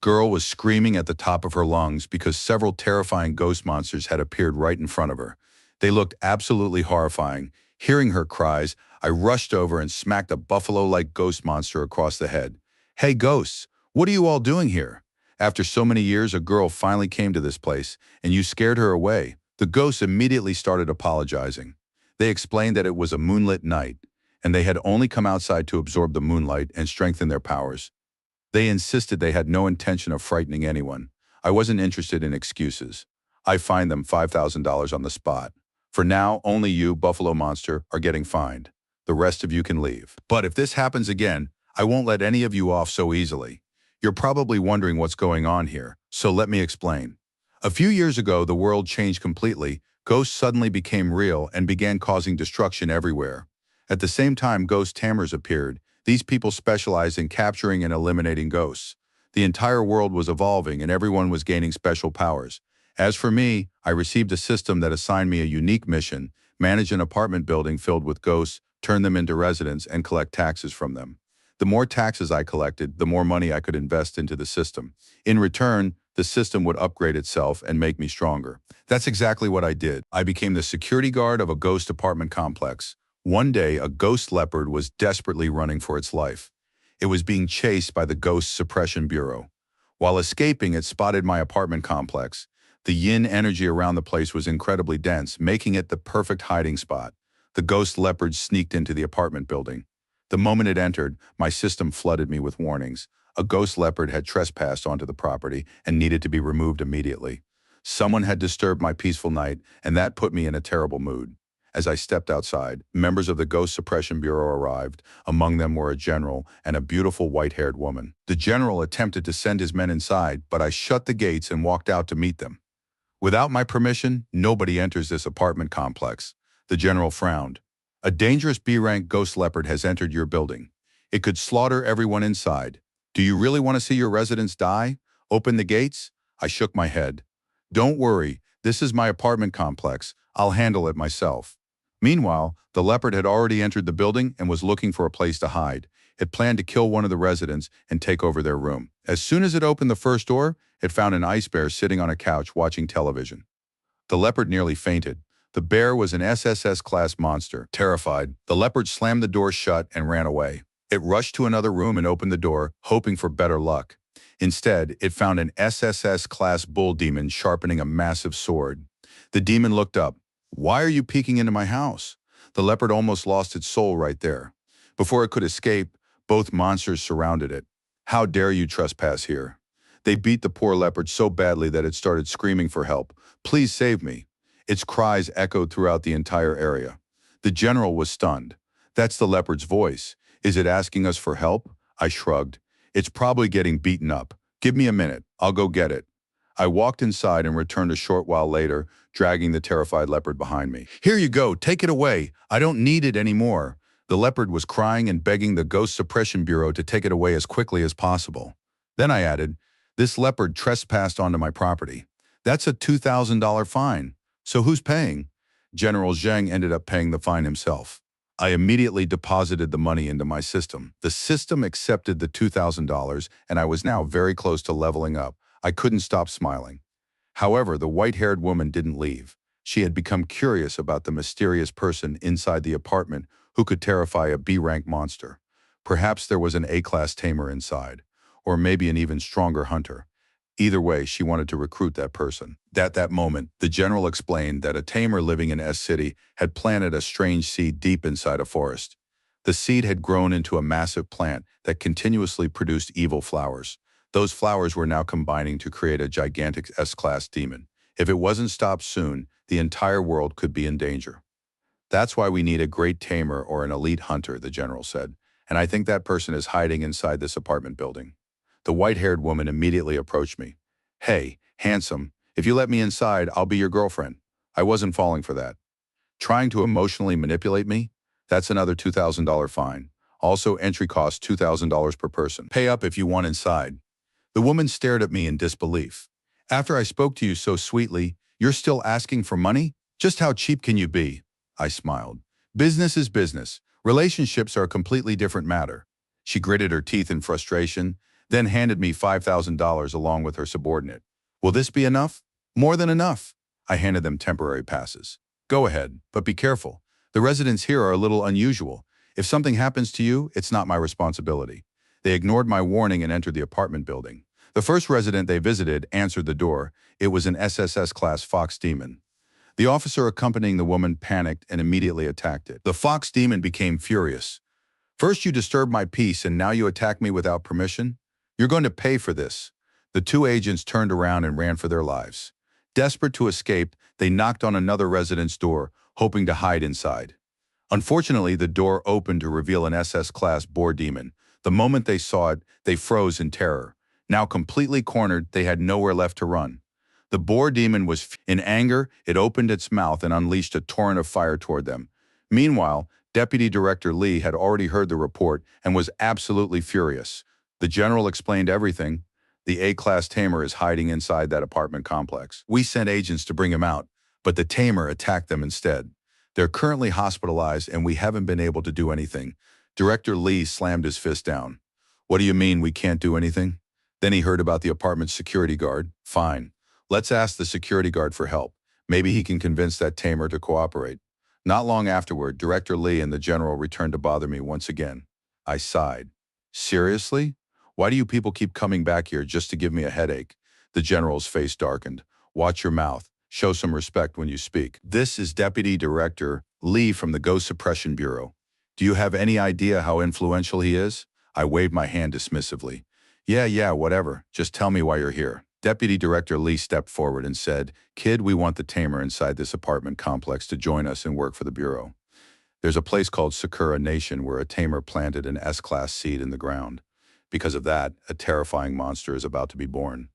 girl was screaming at the top of her lungs because several terrifying ghost monsters had appeared right in front of her. They looked absolutely horrifying. Hearing her cries, I rushed over and smacked a buffalo-like ghost monster across the head. "Hey, ghosts, what are you all doing here? After so many years, a girl finally came to this place, and you scared her away." The ghosts immediately started apologizing. They explained that it was a moonlit night, and they had only come outside to absorb the moonlight and strengthen their powers. They insisted they had no intention of frightening anyone. I wasn't interested in excuses. I fined them $5,000 on the spot. For now, only you, Buffalo Monster, are getting fined. The rest of you can leave. But if this happens again, I won't let any of you off so easily. You're probably wondering what's going on here, so let me explain. A few years ago, the world changed completely. Ghosts suddenly became real and began causing destruction everywhere. At the same time, ghost tamers appeared. These people specialized in capturing and eliminating ghosts. The entire world was evolving and everyone was gaining special powers. As for me, I received a system that assigned me a unique mission: manage an apartment building filled with ghosts, turn them into residents, and collect taxes from them. The more taxes I collected, the more money I could invest into the system. In return, the system would upgrade itself and make me stronger. That's exactly what I did. I became the security guard of a ghost apartment complex. One day, a ghost leopard was desperately running for its life. It was being chased by the Ghost Suppression Bureau. While escaping, it spotted my apartment complex. The yin energy around the place was incredibly dense, making it the perfect hiding spot. The ghost leopard sneaked into the apartment building. The moment it entered, my system flooded me with warnings. A ghost leopard had trespassed onto the property and needed to be removed immediately. Someone had disturbed my peaceful night, and that put me in a terrible mood. As I stepped outside, members of the Ghost Suppression Bureau arrived. Among them were a general and a beautiful white-haired woman. The general attempted to send his men inside, but I shut the gates and walked out to meet them. "Without my permission, nobody enters this apartment complex." The general frowned. "A dangerous B-rank ghost leopard has entered your building. It could slaughter everyone inside. Do you really want to see your residents die? Open the gates?" I shook my head. "Don't worry, this is my apartment complex. I'll handle it myself." Meanwhile, the leopard had already entered the building and was looking for a place to hide. It planned to kill one of the residents and take over their room. As soon as it opened the first door, it found an ice bear sitting on a couch watching television. The leopard nearly fainted. The bear was an SSS-class monster. Terrified, the leopard slammed the door shut and ran away. It rushed to another room and opened the door, hoping for better luck. Instead, it found an SSS-class bull demon sharpening a massive sword. The demon looked up. "Why are you peeking into my house?" The leopard almost lost its soul right there. Before it could escape, both monsters surrounded it. "How dare you trespass here?" They beat the poor leopard so badly that it started screaming for help. "Please save me." Its cries echoed throughout the entire area. The general was stunned. "That's the leopard's voice. Is it asking us for help?" I shrugged. "It's probably getting beaten up. Give me a minute. I'll go get it." I walked inside and returned a short while later, dragging the terrified leopard behind me. "Here you go. Take it away. I don't need it anymore." The leopard was crying and begging the Ghost Suppression Bureau to take it away as quickly as possible. Then I added, "This leopard trespassed onto my property. That's a $2,000 fine. So who's paying?" General Zheng ended up paying the fine himself. I immediately deposited the money into my system. The system accepted the $2,000, and I was now very close to leveling up. I couldn't stop smiling. However, the white-haired woman didn't leave. She had become curious about the mysterious person inside the apartment who could terrify a B-rank monster. Perhaps there was an A-class tamer inside, or maybe an even stronger hunter. Either way, she wanted to recruit that person. At that moment, the general explained that a tamer living in S-City had planted a strange seed deep inside a forest. The seed had grown into a massive plant that continuously produced evil flowers. Those flowers were now combining to create a gigantic S-class demon. If it wasn't stopped soon, the entire world could be in danger. "That's why we need a great tamer or an elite hunter," the general said, "and I think that person is hiding inside this apartment building." The white-haired woman immediately approached me. "Hey, handsome, if you let me inside, I'll be your girlfriend." I wasn't falling for that. Trying to emotionally manipulate me? That's another $2,000 fine. Also, entry costs $2,000 per person. Pay up if you want inside. The woman stared at me in disbelief. "After I spoke to you so sweetly, you're still asking for money? Just how cheap can you be?" I smiled. "Business is business. Relationships are a completely different matter." She gritted her teeth in frustration. then handed me $5,000 along with her subordinate. Will this be enough? More than enough. I handed them temporary passes. Go ahead, but be careful. The residents here are a little unusual. If something happens to you, it's not my responsibility. They ignored my warning and entered the apartment building. The first resident they visited answered the door. It was an SSS-class Fox Demon. The officer accompanying the woman panicked and immediately attacked it. The Fox Demon became furious. First you disturbed my peace and now you attack me without permission? You're going to pay for this. The two agents turned around and ran for their lives. Desperate to escape, they knocked on another resident's door, hoping to hide inside. Unfortunately, the door opened to reveal an SS-class boar demon. The moment they saw it, they froze in terror. Now completely cornered, they had nowhere left to run. The boar demon was in anger. It opened its mouth and unleashed a torrent of fire toward them. Meanwhile, Deputy Director Lee had already heard the report and was absolutely furious. The general explained everything. The A-class tamer is hiding inside that apartment complex. We sent agents to bring him out, but the tamer attacked them instead. They're currently hospitalized and we haven't been able to do anything. Director Lee slammed his fist down. What do you mean we can't do anything? Then he heard about the apartment's security guard. Fine. Let's ask the security guard for help. Maybe he can convince that tamer to cooperate. Not long afterward, Director Lee and the general returned to bother me once again. I sighed. Seriously? Why do you people keep coming back here just to give me a headache? The general's face darkened. Watch your mouth. Show some respect when you speak. This is Deputy Director Lee from the Ghost Suppression Bureau. Do you have any idea how influential he is? I waved my hand dismissively. Yeah, whatever. Just tell me why you're here. Deputy Director Lee stepped forward and said, Kid, we want the tamer inside this apartment complex to join us and work for the Bureau. There's a place called Sakura Nation where a tamer planted an S-class seed in the ground. Because of that, a terrifying monster is about to be born.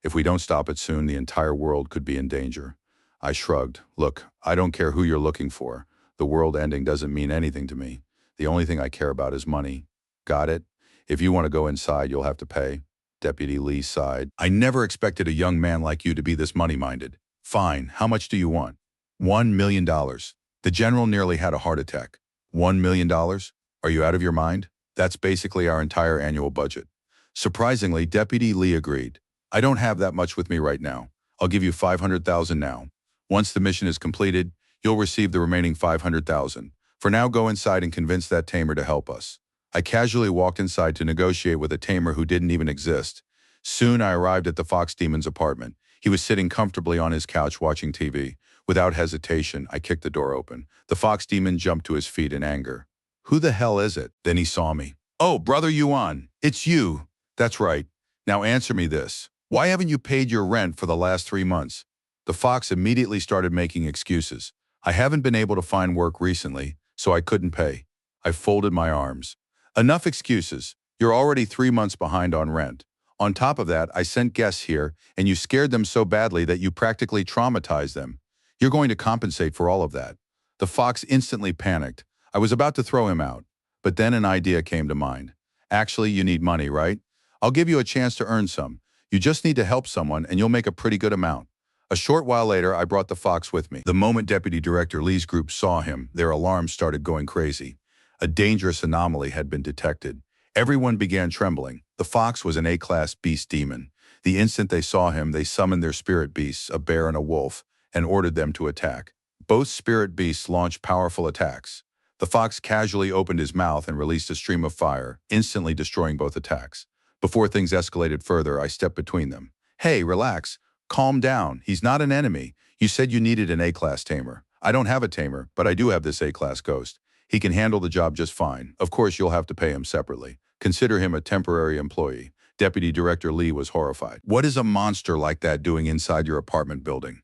If we don't stop it soon, the entire world could be in danger. I shrugged. Look, I don't care who you're looking for. The world ending doesn't mean anything to me. The only thing I care about is money. Got it? If you want to go inside, you'll have to pay. Deputy Lee sighed. I never expected a young man like you to be this money-minded. Fine, how much do you want? $1 million. The general nearly had a heart attack. $1 million? Are you out of your mind? That's basically our entire annual budget. Surprisingly, Deputy Lee agreed. I don't have that much with me right now. I'll give you $500,000 now. Once the mission is completed, you'll receive the remaining $500,000. For now, go inside and convince that tamer to help us. I casually walked inside to negotiate with a tamer who didn't even exist. Soon I arrived at the Fox Demon's apartment. He was sitting comfortably on his couch watching TV. Without hesitation, I kicked the door open. The Fox Demon jumped to his feet in anger. Who the hell is it? Then he saw me. Oh, Brother Yuan, it's you. That's right. Now answer me this. Why haven't you paid your rent for the last 3 months? The Fox immediately started making excuses. I haven't been able to find work recently, so I couldn't pay. I folded my arms. Enough excuses. You're already 3 months behind on rent. On top of that, I sent guests here, and you scared them so badly that you practically traumatized them. You're going to compensate for all of that. The Fox instantly panicked. I was about to throw him out, but then an idea came to mind. Actually, you need money, right? I'll give you a chance to earn some. You just need to help someone, and you'll make a pretty good amount. A short while later, I brought the Fox with me. The moment Deputy Director Lee's group saw him, their alarms started going crazy. A dangerous anomaly had been detected. Everyone began trembling. The Fox was an A-class beast demon. The instant they saw him, they summoned their spirit beasts, a bear and a wolf, and ordered them to attack. Both spirit beasts launched powerful attacks. The Fox casually opened his mouth and released a stream of fire, instantly destroying both attacks. Before things escalated further, I stepped between them. Hey, relax. Calm down. He's not an enemy. You said you needed an A-class tamer. I don't have a tamer, but I do have this A-class ghost. He can handle the job just fine. Of course, you'll have to pay him separately. Consider him a temporary employee. Deputy Director Lee was horrified. What is a monster like that doing inside your apartment building?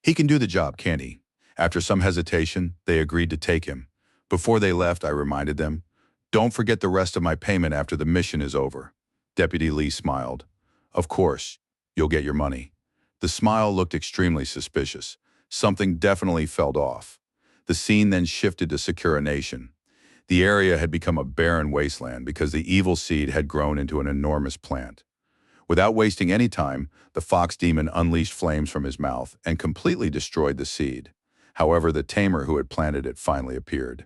He can do the job, can't he? After some hesitation, they agreed to take him. Before they left, I reminded them, don't forget the rest of my payment after the mission is over. Deputy Lee smiled. Of course, you'll get your money. The smile looked extremely suspicious. Something definitely felt off. The scene then shifted to Sakura Nation. The area had become a barren wasteland because the evil seed had grown into an enormous plant. Without wasting any time, the Fox Demon unleashed flames from his mouth and completely destroyed the seed. However, the tamer who had planted it finally appeared.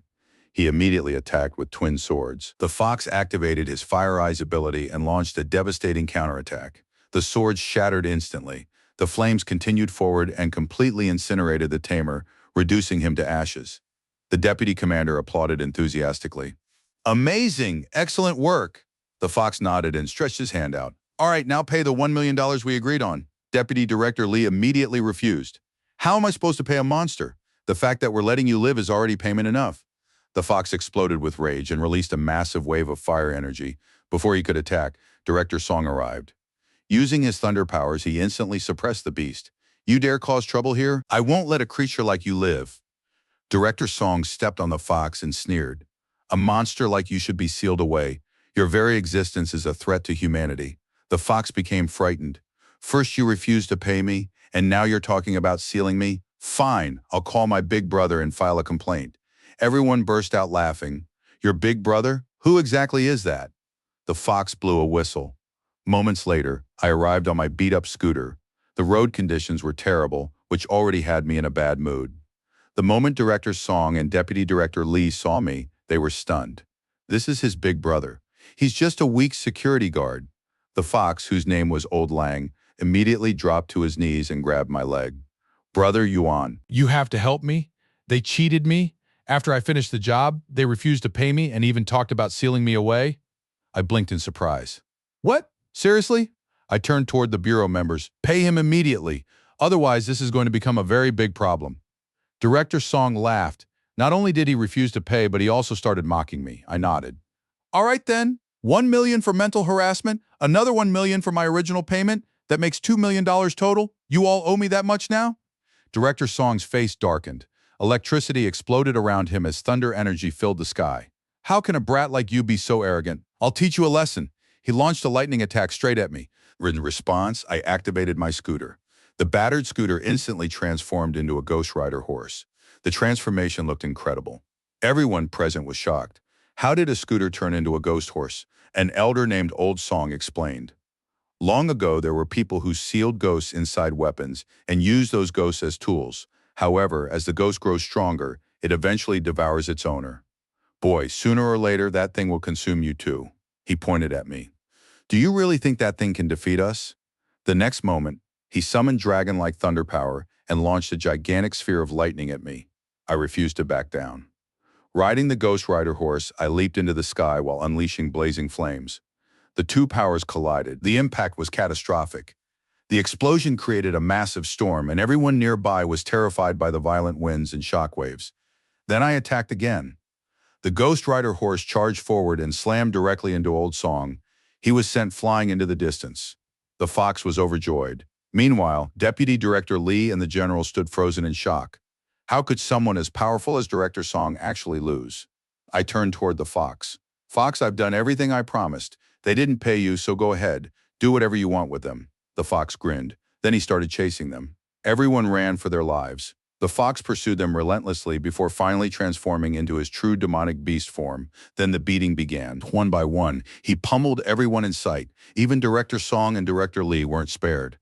He immediately attacked with twin swords. The fox activated his Fire Eyes ability and launched a devastating counterattack. The swords shattered instantly. The flames continued forward and completely incinerated the tamer, reducing him to ashes. The deputy commander applauded enthusiastically. Amazing! Excellent work! The fox nodded and stretched his hand out. All right, now pay the $1 million we agreed on. Deputy Director Lee immediately refused. How am I supposed to pay a monster? The fact that we're letting you live is already payment enough. The fox exploded with rage and released a massive wave of fire energy. Before he could attack, Director Song arrived. Using his thunder powers, he instantly suppressed the beast. You dare cause trouble here? I won't let a creature like you live. Director Song stepped on the fox and sneered. A monster like you should be sealed away. Your very existence is a threat to humanity. The fox became frightened. First you refused to pay me, and now you're talking about sealing me? Fine, I'll call my big brother and file a complaint. Everyone burst out laughing. Your big brother? Who exactly is that? The fox blew a whistle. Moments later, I arrived on my beat-up scooter. The road conditions were terrible, which already had me in a bad mood. The moment Director Song and Deputy Director Lee saw me, they were stunned. This is his big brother. He's just a weak security guard. The fox, whose name was Old Lang, immediately dropped to his knees and grabbed my leg. Brother Yuan. You have to help me? They cheated me? After I finished the job, they refused to pay me and even talked about sealing me away? I blinked in surprise. What? Seriously? I turned toward the bureau members. Pay him immediately. Otherwise, this is going to become a very big problem. Director Song laughed. Not only did he refuse to pay, but he also started mocking me. I nodded. All right then, $1 million for mental harassment, another $1 million for my original payment. That makes $2 million total. You all owe me that much now? Director Song's face darkened. Electricity exploded around him as thunder energy filled the sky. How can a brat like you be so arrogant? I'll teach you a lesson. He launched a lightning attack straight at me. In response, I activated my scooter. The battered scooter instantly transformed into a Ghost Rider horse. The transformation looked incredible. Everyone present was shocked. How did a scooter turn into a ghost horse? An elder named Old Song explained. Long ago, there were people who sealed ghosts inside weapons and used those ghosts as tools. However, as the ghost grows stronger, it eventually devours its owner. Boy, sooner or later, that thing will consume you too. He pointed at me. Do you really think that thing can defeat us? The next moment, he summoned dragon-like thunder power and launched a gigantic sphere of lightning at me. I refused to back down. Riding the Ghost Rider horse, I leaped into the sky while unleashing blazing flames. The two powers collided. The impact was catastrophic. The explosion created a massive storm, and everyone nearby was terrified by the violent winds and shockwaves. Then I attacked again. The Ghost Rider horse charged forward and slammed directly into Old Song. He was sent flying into the distance. The fox was overjoyed. Meanwhile, Deputy Director Lee and the general stood frozen in shock. How could someone as powerful as Director Song actually lose? I turned toward the fox. Fox, I've done everything I promised. They didn't pay you, so go ahead. Do whatever you want with them. The fox grinned. Then he started chasing them. Everyone ran for their lives. The fox pursued them relentlessly before finally transforming into his true demonic beast form. Then the beating began. One by one, he pummeled everyone in sight. Even Director Song and Director Lee weren't spared.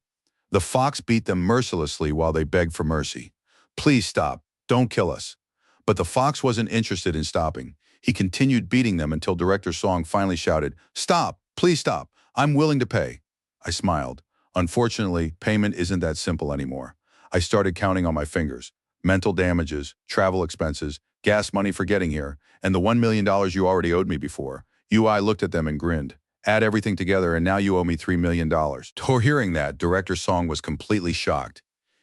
The fox beat them mercilessly while they begged for mercy. Please stop. Don't kill us. But the fox wasn't interested in stopping. He continued beating them until Director Song finally shouted, Stop! Please stop! I'm willing to pay. I smiled. Unfortunately, payment isn't that simple anymore. I started counting on my fingers. Mental damages, travel expenses, gas money for getting here, and the $1 million you already owed me before. I looked at them and grinned. Add everything together and now you owe me $3 million. To hearing that, Director Song was completely shocked.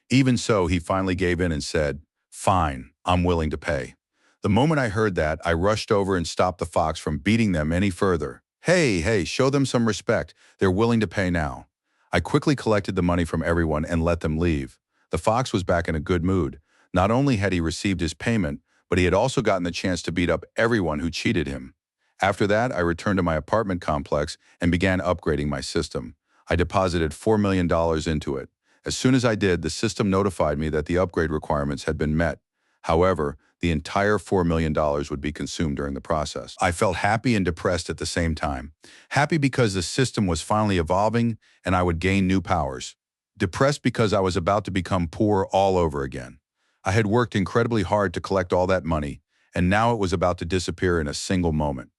Even so, he finally gave in and said, Fine, I'm willing to pay. The moment I heard that, I rushed over and stopped the fox from beating them any further. Hey, show them some respect. They're willing to pay now. I quickly collected the money from everyone and let them leave. The fox was back in a good mood. Not only had he received his payment, but he had also gotten the chance to beat up everyone who cheated him. After that, I returned to my apartment complex and began upgrading my system. I deposited $4 million into it. As soon as I did, the system notified me that the upgrade requirements had been met. However, the entire $4 million would be consumed during the process. I felt happy and depressed at the same time. Happy because the system was finally evolving and I would gain new powers. Depressed because I was about to become poor all over again. I had worked incredibly hard to collect all that money, and now it was about to disappear in a single moment.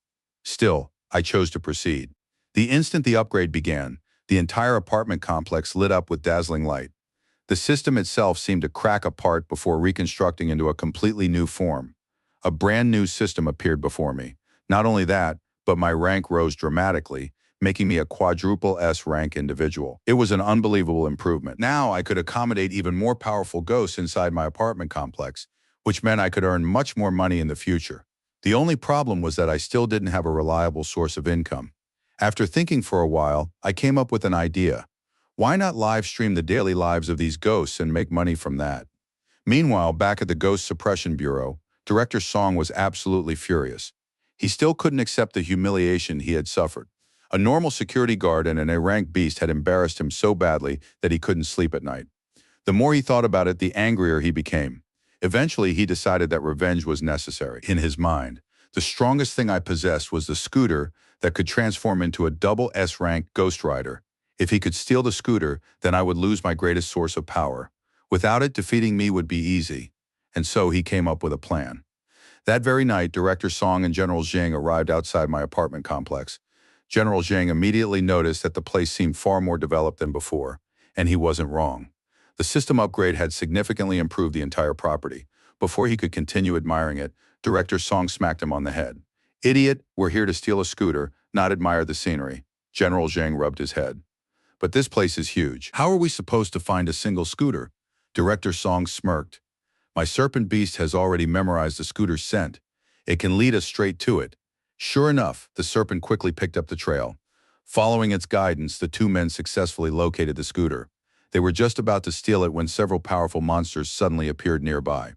Still, I chose to proceed. The instant the upgrade began, the entire apartment complex lit up with dazzling light. The system itself seemed to crack apart before reconstructing into a completely new form. A brand new system appeared before me. Not only that, but my rank rose dramatically, making me a quadruple S rank individual. It was an unbelievable improvement. Now I could accommodate even more powerful ghosts inside my apartment complex, which meant I could earn much more money in the future. The only problem was that I still didn't have a reliable source of income. After thinking for a while, I came up with an idea. Why not live stream the daily lives of these ghosts and make money from that? Meanwhile, back at the Ghost Suppression Bureau, Director Song was absolutely furious. He still couldn't accept the humiliation he had suffered. A normal security guard and an A-rank beast had embarrassed him so badly that he couldn't sleep at night. The more he thought about it, the angrier he became. Eventually, he decided that revenge was necessary. In his mind, the strongest thing I possessed was the scooter that could transform into a double S-rank Ghost Rider. If he could steal the scooter, then I would lose my greatest source of power. Without it, defeating me would be easy. And so he came up with a plan. That very night, Director Song and General Zhang arrived outside my apartment complex. General Zhang immediately noticed that the place seemed far more developed than before, and he wasn't wrong. The system upgrade had significantly improved the entire property. Before he could continue admiring it, Director Song smacked him on the head. "Idiot, we're here to steal a scooter, not admire the scenery." General Zhang rubbed his head. "But this place is huge. How are we supposed to find a single scooter?" Director Song smirked. "My serpent beast has already memorized the scooter's scent. It can lead us straight to it." Sure enough, the serpent quickly picked up the trail. Following its guidance, the two men successfully located the scooter. They were just about to steal it when several powerful monsters suddenly appeared nearby.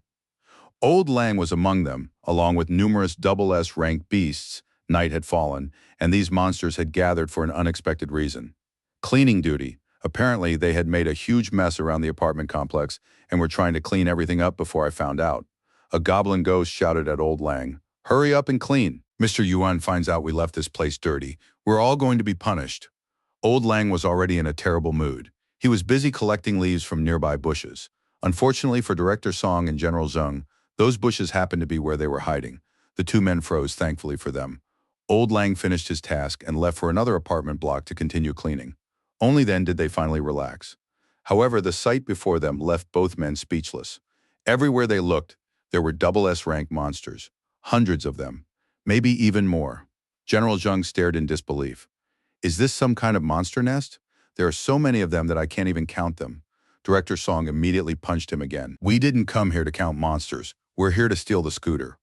Old Lang was among them, along with numerous double S-rank beasts. Night had fallen, and these monsters had gathered for an unexpected reason. Cleaning duty. Apparently, they had made a huge mess around the apartment complex and were trying to clean everything up before I found out. A goblin ghost shouted at Old Lang, "Hurry up and clean. Mr. Yuan finds out we left this place dirty. We're all going to be punished." Old Lang was already in a terrible mood. He was busy collecting leaves from nearby bushes. Unfortunately for Director Song and General Zheng, those bushes happened to be where they were hiding. The two men froze, thankfully for them. Old Lang finished his task and left for another apartment block to continue cleaning. Only then did they finally relax. However, the sight before them left both men speechless. Everywhere they looked, there were double S-rank monsters. Hundreds of them. Maybe even more. General Zheng stared in disbelief. "Is this some kind of monster nest? There are so many of them that I can't even count them." Director Song immediately punched him again. "We didn't come here to count monsters. We're here to steal the scooter."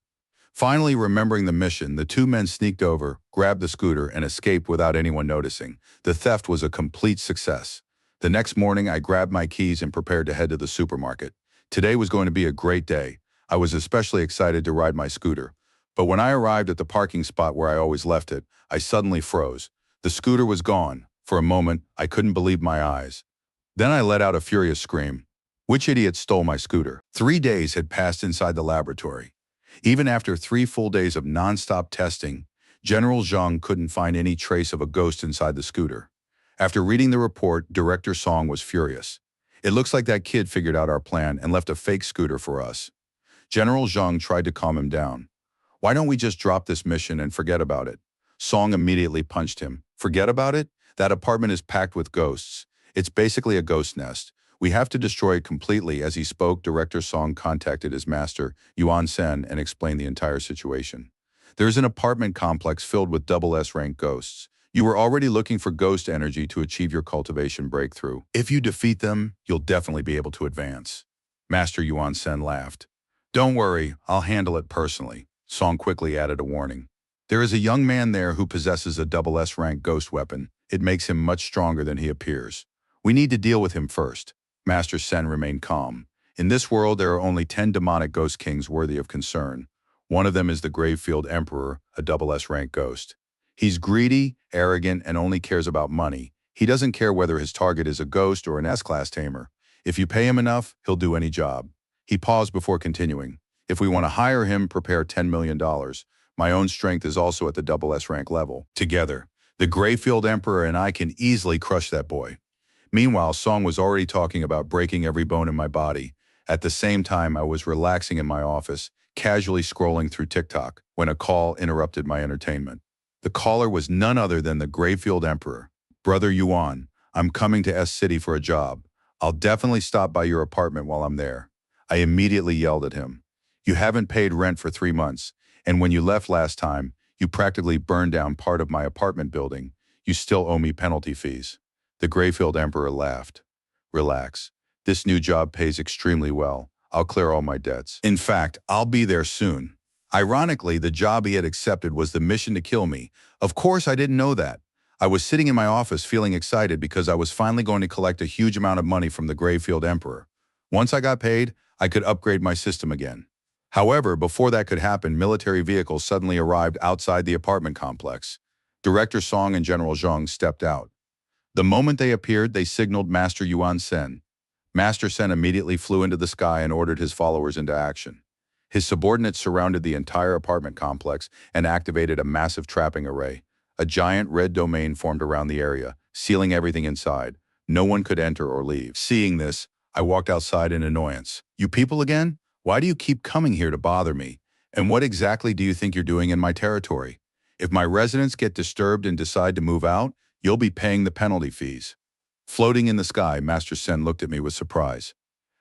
Finally, remembering the mission, the two men sneaked over, grabbed the scooter, and escaped without anyone noticing. The theft was a complete success. The next morning, I grabbed my keys and prepared to head to the supermarket. Today was going to be a great day. I was especially excited to ride my scooter. But when I arrived at the parking spot where I always left it, I suddenly froze. The scooter was gone. For a moment, I couldn't believe my eyes. Then I let out a furious scream. Which idiot stole my scooter? 3 days had passed inside the laboratory. Even after 3 full days of non-stop testing, General Zhang couldn't find any trace of a ghost inside the scooter. After reading the report, Director Song was furious. "It looks like that kid figured out our plan and left a fake scooter for us." General Zhang tried to calm him down. "Why don't we just drop this mission and forget about it?" Song immediately punched him. "Forget about it? That apartment is packed with ghosts. It's basically a ghost nest. We have to destroy it completely." As he spoke, Director Song contacted his master, Yuan Sen, and explained the entire situation. "There's an apartment complex filled with double S-rank ghosts. You were already looking for ghost energy to achieve your cultivation breakthrough. If you defeat them, you'll definitely be able to advance." Master Yuan Sen laughed. "Don't worry, I'll handle it personally." Song quickly added a warning. "There is a young man there who possesses a double S-rank ghost weapon. It makes him much stronger than he appears. We need to deal with him first." Master Sen remained calm. "In this world, there are only 10 demonic ghost kings worthy of concern. One of them is the Gravefield Emperor, a double S-rank ghost. He's greedy, arrogant, and only cares about money. He doesn't care whether his target is a ghost or an S-class tamer. If you pay him enough, he'll do any job." He paused before continuing. "If we want to hire him, prepare $10 million. My own strength is also at the double S-rank level. Together, the Gravefield Emperor and I can easily crush that boy." Meanwhile, Song was already talking about breaking every bone in my body. At the same time, I was relaxing in my office, casually scrolling through TikTok, when a call interrupted my entertainment. The caller was none other than the Greyfield Emperor. "Brother Yuan, I'm coming to S City for a job. I'll definitely stop by your apartment while I'm there." I immediately yelled at him. "You haven't paid rent for 3 months, and when you left last time, you practically burned down part of my apartment building. You still owe me penalty fees." The Greyfield Emperor laughed. "Relax. This new job pays extremely well. I'll clear all my debts. In fact, I'll be there soon." Ironically, the job he had accepted was the mission to kill me. Of course, I didn't know that. I was sitting in my office feeling excited because I was finally going to collect a huge amount of money from the Greyfield Emperor. Once I got paid, I could upgrade my system again. However, before that could happen, military vehicles suddenly arrived outside the apartment complex. Director Song and General Zhang stepped out. The moment they appeared, they signaled Master Yuan Sen. Master Sen immediately flew into the sky and ordered his followers into action. His subordinates surrounded the entire apartment complex and activated a massive trapping array. A giant red domain formed around the area, sealing everything inside. No one could enter or leave. Seeing this, I walked outside in annoyance. "You people again? Why do you keep coming here to bother me? And what exactly do you think you're doing in my territory? If my residents get disturbed and decide to move out, you'll be paying the penalty fees." Floating in the sky, Master Sen looked at me with surprise.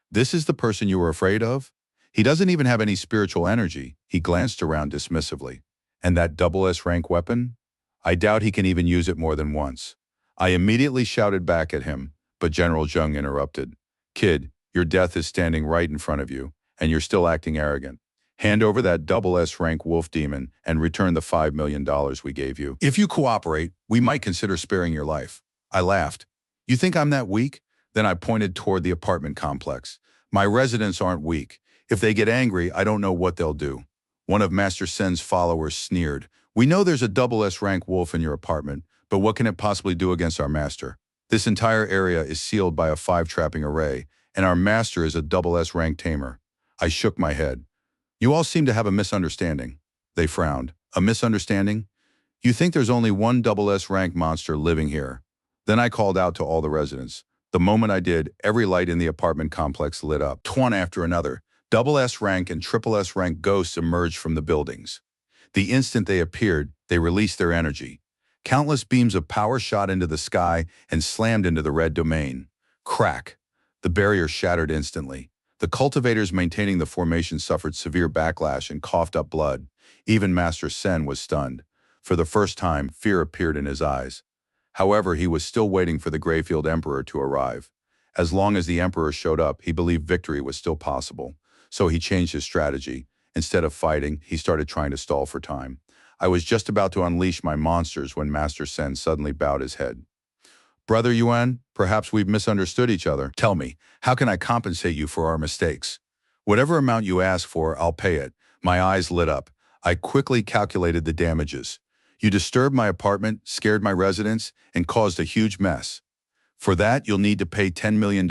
"This is the person you were afraid of? He doesn't even have any spiritual energy." He glanced around dismissively. "And that double S rank weapon? I doubt he can even use it more than once." I immediately shouted back at him, but General Zheng interrupted. "Kid, your death is standing right in front of you, and you're still acting arrogant. Hand over that double S rank wolf demon and return the $5 million we gave you. If you cooperate, we might consider sparing your life." I laughed. "You think I'm that weak?" Then I pointed toward the apartment complex. "My residents aren't weak. If they get angry, I don't know what they'll do." One of Master Sen's followers sneered. "We know there's a double S rank wolf in your apartment, but what can it possibly do against our master? This entire area is sealed by a 5 trapping array, and our master is a double S rank tamer." I shook my head. "You all seem to have a misunderstanding." They frowned. "A misunderstanding? You think there's only one double S rank monster living here?" Then I called out to all the residents. The moment I did, every light in the apartment complex lit up. One after another, double S rank and triple S rank ghosts emerged from the buildings. The instant they appeared, they released their energy. Countless beams of power shot into the sky and slammed into the red domain. Crack! The barrier shattered instantly. The cultivators maintaining the formation suffered severe backlash and coughed up blood. Even Master Sen was stunned. For the first time, fear appeared in his eyes. However, he was still waiting for the Greyfield Emperor to arrive. As long as the Emperor showed up, he believed victory was still possible. So he changed his strategy. Instead of fighting, he started trying to stall for time. I was just about to unleash my monsters when Master Sen suddenly bowed his head. "Brother Yuan, perhaps we've misunderstood each other. Tell me, how can I compensate you for our mistakes?" "Whatever amount you ask for, I'll pay it." My eyes lit up. I quickly calculated the damages. "You disturbed my apartment, scared my residents, and caused a huge mess. For that, you'll need to pay $10 million.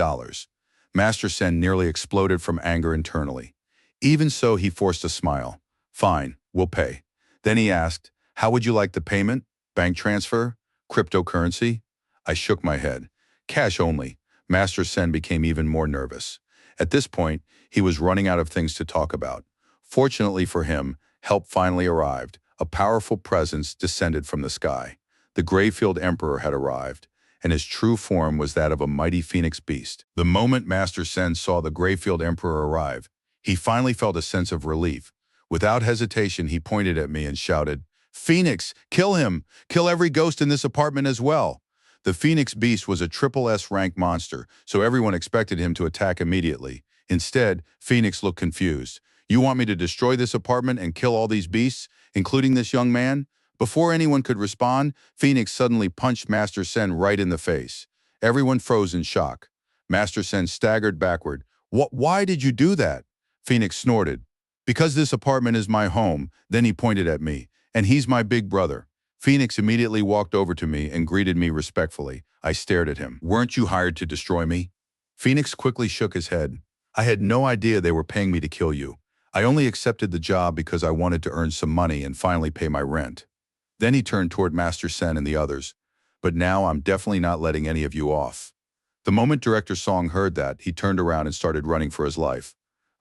Master Sen nearly exploded from anger internally. Even so, he forced a smile. "Fine, we'll pay." Then he asked, "How would you like the payment? Bank transfer? Cryptocurrency?" I shook my head. "Cash only." Master Sen became even more nervous. At this point, he was running out of things to talk about. Fortunately for him, help finally arrived. A powerful presence descended from the sky. The Greyfield Emperor had arrived, and his true form was that of a mighty phoenix beast. The moment Master Sen saw the Greyfield Emperor arrive, he finally felt a sense of relief. Without hesitation, he pointed at me and shouted, "Phoenix, kill him! Kill every ghost in this apartment as well!" The Phoenix Beast was a triple S rank monster, so everyone expected him to attack immediately. Instead, Phoenix looked confused. "You want me to destroy this apartment and kill all these beasts, including this young man?" Before anyone could respond, Phoenix suddenly punched Master Sen right in the face. Everyone froze in shock. Master Sen staggered backward. Why did you do that?" Phoenix snorted. "Because this apartment is my home." Then he pointed at me. "And he's my big brother." Phoenix immediately walked over to me and greeted me respectfully. I stared at him. "Weren't you hired to destroy me?" Phoenix quickly shook his head. "I had no idea they were paying me to kill you. I only accepted the job because I wanted to earn some money and finally pay my rent." Then he turned toward Master Sen and the others. "But now I'm definitely not letting any of you off." The moment Director Song heard that, he turned around and started running for his life.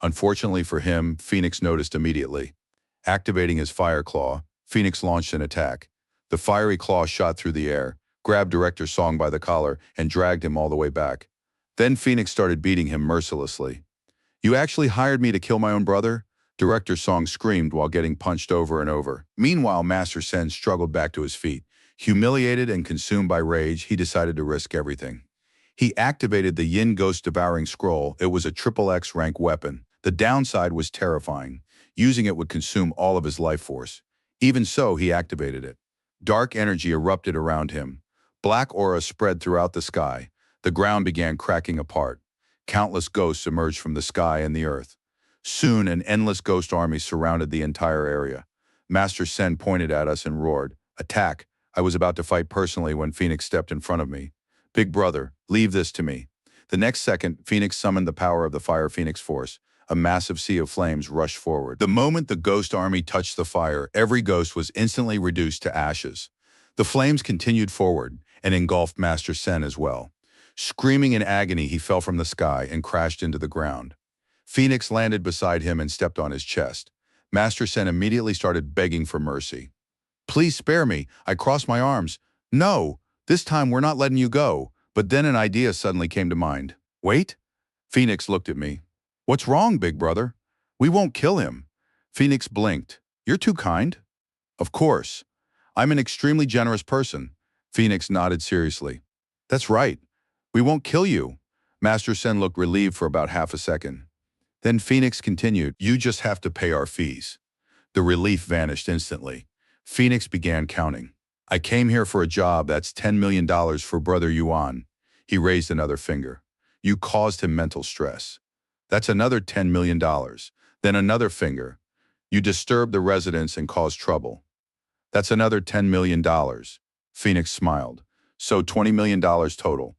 Unfortunately for him, Phoenix noticed immediately. Activating his fire claw, Phoenix launched an attack. The fiery claw shot through the air, grabbed Director Song by the collar, and dragged him all the way back. Then Phoenix started beating him mercilessly. "You actually hired me to kill my own brother?" Director Song screamed while getting punched over and over. Meanwhile, Master Sen struggled back to his feet. Humiliated and consumed by rage, he decided to risk everything. He activated the Yin Ghost Devouring Scroll. It was a triple X rank weapon. The downside was terrifying. Using it would consume all of his life force. Even so, he activated it. Dark energy erupted around him. Black aura spread throughout the sky. The ground began cracking apart. Countless ghosts emerged from the sky and the earth. Soon, an endless ghost army surrounded the entire area. Master Sen pointed at us and roared, "Attack!" I was about to fight personally when Phoenix stepped in front of me. "Big brother, leave this to me." The next second, Phoenix summoned the power of the Fire Phoenix Force. A massive sea of flames rushed forward. The moment the ghost army touched the fire, every ghost was instantly reduced to ashes. The flames continued forward and engulfed Master Sen as well. Screaming in agony, he fell from the sky and crashed into the ground. Phoenix landed beside him and stepped on his chest. Master Sen immediately started begging for mercy. "Please spare me." I crossed my arms. "No, this time we're not letting you go." But then an idea suddenly came to mind. "Wait." Phoenix looked at me. "What's wrong, big brother?" "We won't kill him." Phoenix blinked. "You're too kind." "Of course. I'm an extremely generous person." Phoenix nodded seriously. "That's right. We won't kill you." Master Sen looked relieved for about half a second. Then Phoenix continued, "You just have to pay our fees." The relief vanished instantly. Phoenix began counting. "I came here for a job. That's $10 million for Brother Yuan." He raised another finger. "You caused him mental stress." "That's another $10 million. Then another finger. "You disturbed the residents and caused trouble." "That's another $10 million. Phoenix smiled. "So $20 million total."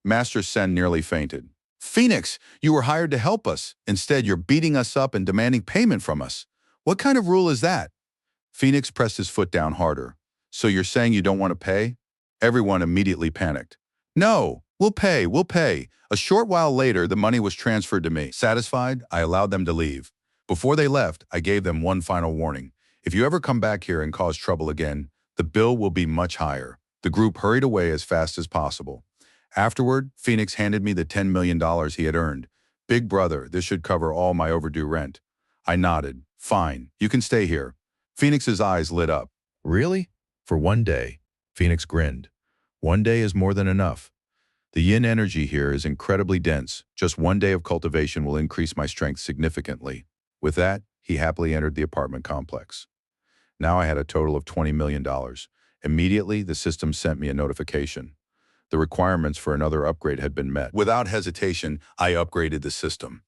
Master Sen nearly fainted. "Phoenix, you were hired to help us. Instead, you're beating us up and demanding payment from us. What kind of rule is that?" Phoenix pressed his foot down harder. "So you're saying you don't want to pay?" Everyone immediately panicked. "No, we'll pay, we'll pay." A short while later, the money was transferred to me. Satisfied, I allowed them to leave. Before they left, I gave them one final warning. "If you ever come back here and cause trouble again, the bill will be much higher." The group hurried away as fast as possible. Afterward, Phoenix handed me the $10 million he had earned. "Big brother, this should cover all my overdue rent." I nodded. "Fine, you can stay here." Phoenix's eyes lit up. "Really? For one day?" Phoenix grinned. "One day is more than enough. The yin energy here is incredibly dense. Just one day of cultivation will increase my strength significantly." With that, he happily entered the apartment complex. Now I had a total of $20 million. Immediately, the system sent me a notification. The requirements for another upgrade had been met. Without hesitation, I upgraded the system.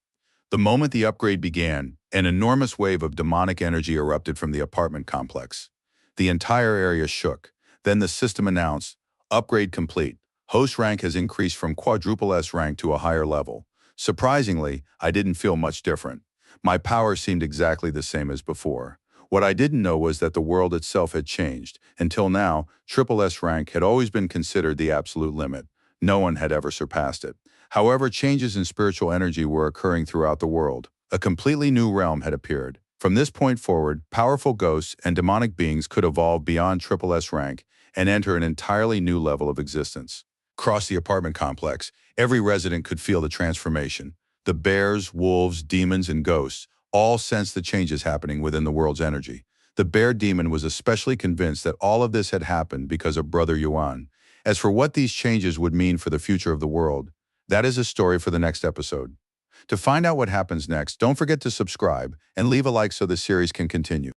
The moment the upgrade began, an enormous wave of demonic energy erupted from the apartment complex. The entire area shook. Then the system announced, "Upgrade complete. Host rank has increased from quadruple S rank to a higher level." Surprisingly, I didn't feel much different. My power seemed exactly the same as before. What I didn't know was that the world itself had changed. Until now, triple S rank had always been considered the absolute limit. No one had ever surpassed it. However, changes in spiritual energy were occurring throughout the world. A completely new realm had appeared. From this point forward, powerful ghosts and demonic beings could evolve beyond triple S rank and enter an entirely new level of existence. Across the apartment complex, every resident could feel the transformation. The bears, wolves, demons, and ghosts all sensed the changes happening within the world's energy. The bear demon was especially convinced that all of this had happened because of Brother Yuan. As for what these changes would mean for the future of the world, that is a story for the next episode. To find out what happens next, don't forget to subscribe and leave a like so the series can continue.